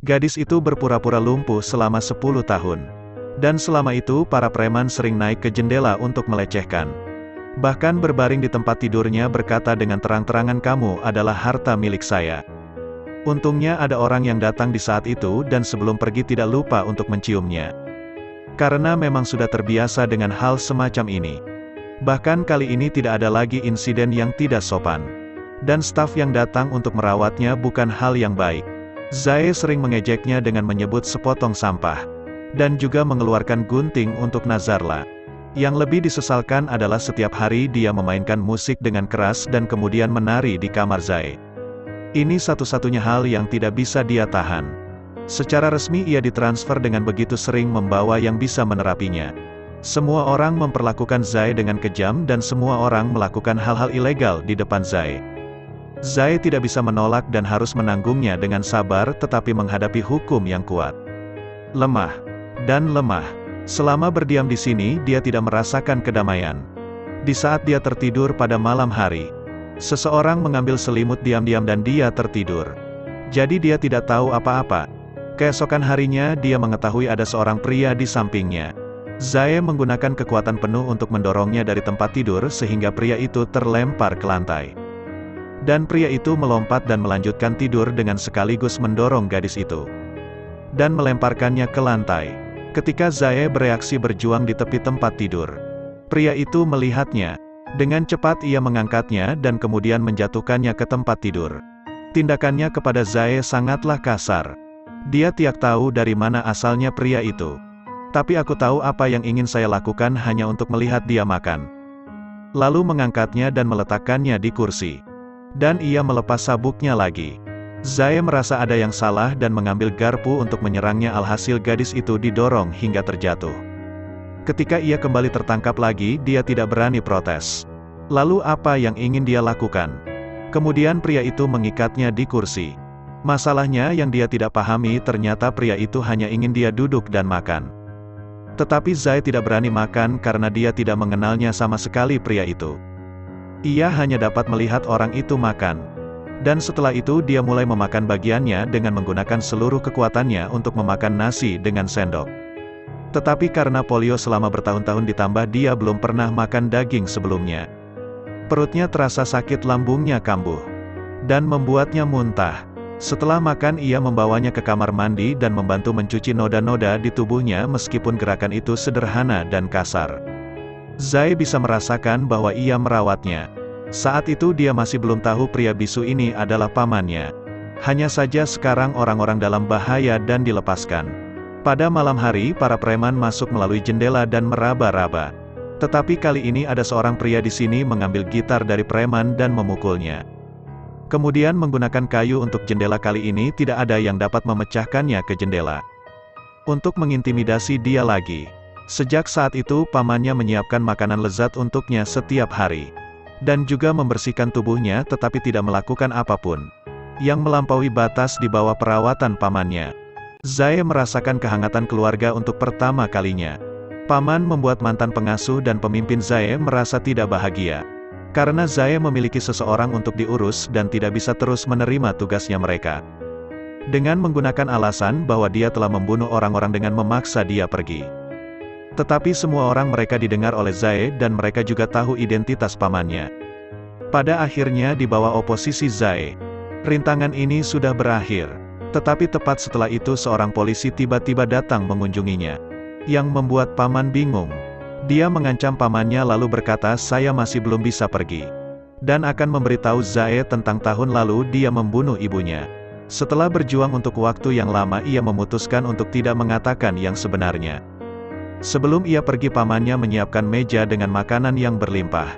Gadis itu berpura-pura lumpuh selama 10 tahun. Dan selama itu para preman sering naik ke jendela untuk melecehkan. Bahkan berbaring di tempat tidurnya berkata dengan terang-terangan, "Kamu adalah harta milik saya." Untungnya ada orang yang datang di saat itu dan sebelum pergi tidak lupa untuk menciumnya. Karena memang sudah terbiasa dengan hal semacam ini. Bahkan kali ini tidak ada lagi insiden yang tidak sopan. Dan staf yang datang untuk merawatnya bukan hal yang baik. Zae sering mengejeknya dengan menyebut sepotong sampah. Dan juga mengeluarkan gunting untuk Nazarla. Yang lebih disesalkan adalah setiap hari dia memainkan musik dengan keras dan kemudian menari di kamar Zae. Ini satu-satunya hal yang tidak bisa dia tahan. Secara resmi ia ditransfer dengan begitu sering membawa yang bisa menerapinya. Semua orang memperlakukan Zae dengan kejam dan semua orang melakukan hal-hal ilegal di depan Zae. Zae tidak bisa menolak dan harus menanggungnya dengan sabar tetapi menghadapi hukum yang kuat. Lemah. Dan lemah. Selama berdiam di sini dia tidak merasakan kedamaian. Di saat dia tertidur pada malam hari, seseorang mengambil selimut diam-diam dan dia tertidur. Jadi dia tidak tahu apa-apa. Keesokan harinya dia mengetahui ada seorang pria di sampingnya. Zae menggunakan kekuatan penuh untuk mendorongnya dari tempat tidur sehingga pria itu terlempar ke lantai. Dan pria itu melompat dan melanjutkan tidur dengan sekaligus mendorong gadis itu. Dan melemparkannya ke lantai. Ketika Zae bereaksi berjuang di tepi tempat tidur. Pria itu melihatnya. Dengan cepat ia mengangkatnya dan kemudian menjatuhkannya ke tempat tidur. Tindakannya kepada Zae sangatlah kasar. Dia tidak tahu dari mana asalnya pria itu. Tapi aku tahu apa yang ingin saya lakukan hanya untuk melihat dia makan. Lalu mengangkatnya dan meletakkannya di kursi. Dan ia melepas sabuknya lagi. Zae merasa ada yang salah dan mengambil garpu untuk menyerangnya, alhasil gadis itu didorong hingga terjatuh. Ketika ia kembali tertangkap lagi, dia tidak berani protes. Lalu apa yang ingin dia lakukan? Kemudian pria itu mengikatnya di kursi. Masalahnya yang dia tidak pahami ternyata pria itu hanya ingin dia duduk dan makan. Tetapi Zae tidak berani makan karena dia tidak mengenalnya sama sekali pria itu. Ia hanya dapat melihat orang itu makan. Dan setelah itu dia mulai memakan bagiannya dengan menggunakan seluruh kekuatannya untuk memakan nasi dengan sendok. Tetapi karena polio selama bertahun-tahun ditambah dia belum pernah makan daging sebelumnya. Perutnya terasa sakit, lambungnya kambuh. Dan membuatnya muntah. Setelah makan ia membawanya ke kamar mandi dan membantu mencuci noda-noda di tubuhnya meskipun gerakan itu sederhana dan kasar. Zae bisa merasakan bahwa ia merawatnya. Saat itu dia masih belum tahu pria bisu ini adalah pamannya. Hanya saja sekarang orang-orang dalam bahaya dan dilepaskan. Pada malam hari para preman masuk melalui jendela dan meraba-raba. Tetapi kali ini ada seorang pria di sini mengambil gitar dari preman dan memukulnya. Kemudian menggunakan kayu untuk jendela, kali ini tidak ada yang dapat memecahkannya ke jendela. Untuk mengintimidasi dia lagi. Sejak saat itu pamannya menyiapkan makanan lezat untuknya setiap hari. Dan juga membersihkan tubuhnya tetapi tidak melakukan apapun yang melampaui batas di bawah perawatan pamannya. Zae merasakan kehangatan keluarga untuk pertama kalinya. Paman membuat mantan pengasuh dan pemimpin Zae merasa tidak bahagia. Karena Zae memiliki seseorang untuk diurus dan tidak bisa terus menerima tugasnya mereka. Dengan menggunakan alasan bahwa dia telah membunuh orang-orang dengan memaksa dia pergi. Tetapi semua orang mereka didengar oleh Zae dan mereka juga tahu identitas pamannya. Pada akhirnya di bawah oposisi Zae, rintangan ini sudah berakhir. Tetapi tepat setelah itu seorang polisi tiba-tiba datang mengunjunginya. Yang membuat paman bingung. Dia mengancam pamannya lalu berkata, "Saya masih belum bisa pergi." Dan akan memberitahu Zae tentang tahun lalu dia membunuh ibunya. Setelah berjuang untuk waktu yang lama ia memutuskan untuk tidak mengatakan yang sebenarnya. Sebelum ia pergi pamannya menyiapkan meja dengan makanan yang berlimpah.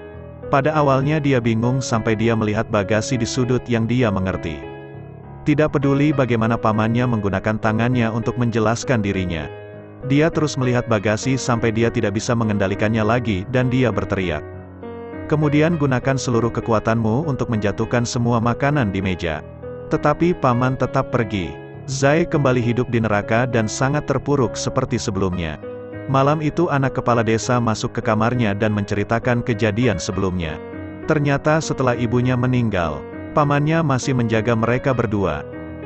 Pada awalnya dia bingung sampai dia melihat bagasi di sudut yang dia mengerti. Tidak peduli bagaimana pamannya menggunakan tangannya untuk menjelaskan dirinya. Dia terus melihat bagasi sampai dia tidak bisa mengendalikannya lagi dan dia berteriak. "Kemudian gunakan seluruh kekuatanmu untuk menjatuhkan semua makanan di meja." Tetapi paman tetap pergi. Zae kembali hidup di neraka dan sangat terpuruk seperti sebelumnya. Malam itu anak kepala desa masuk ke kamarnya dan menceritakan kejadian sebelumnya. Ternyata setelah ibunya meninggal, pamannya masih menjaga mereka berdua.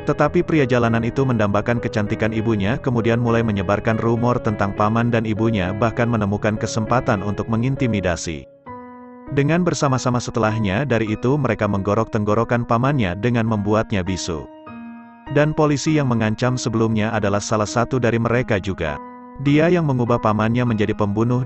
Tetapi pria jalanan itu mendambakan kecantikan ibunya, kemudian mulai menyebarkan rumor tentang paman dan ibunya, bahkan menemukan kesempatan untuk mengintimidasi. Dengan bersama-sama setelahnya dari itu mereka menggorok tenggorokan pamannya dengan membuatnya bisu. Dan polisi yang mengancam sebelumnya adalah salah satu dari mereka juga. Dia yang mengubah pamannya menjadi pembunuh